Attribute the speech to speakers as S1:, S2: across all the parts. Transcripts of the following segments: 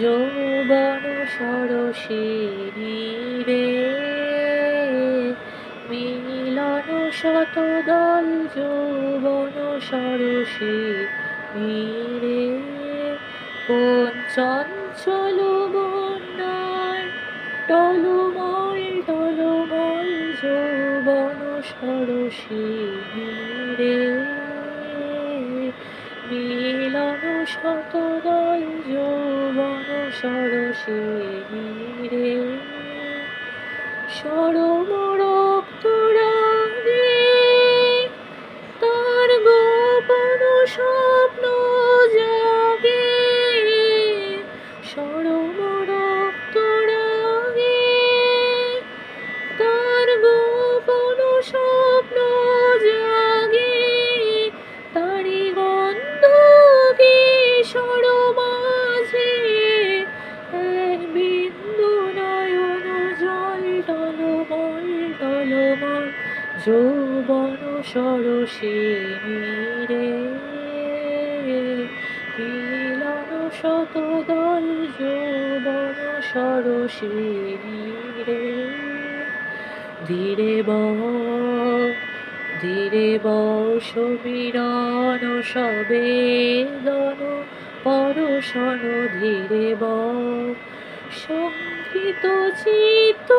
S1: যৌবন সরসিনী রে, মিলন শতদল যৌবন সরসিনী রে, কোন চঞ্চল বন্যায় টলমল টলমল যৌবন সরসিনী রে, মিলন শতদল যৌবন সরসিনী রে, সরম রক্ত রাগে তার গোপন স্বপ্ন জাগে, সরম রক্ত রাগে তার গোপন স্বপ্ন জাগে, তারি গন্ধ কিশোর মাঝে এক বিন্দু নয়ন জল টলমল টলমল যৌবন সরসিনী রে, মিলন শতদল যৌবন সরসিনী রে, ধীরে সমীরণ সবেদন পরশন ধীরে শঙ্কিত চিত্ত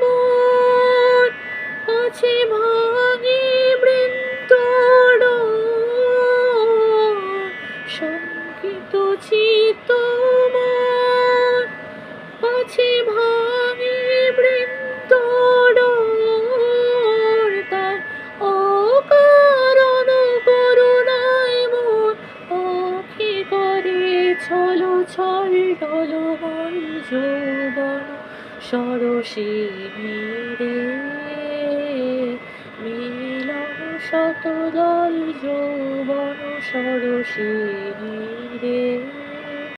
S1: মন আছে ভাঙে বৃন্তর, শঙ্কিত চিত্ত মন আছে ভাঙে বৃন্তর, তার অকারণ করুণায় মন অখি করে ছলো ছল টলমল যৌবন সরসিনী রে, মিলন শতদল যৌবন সরসিনী রে।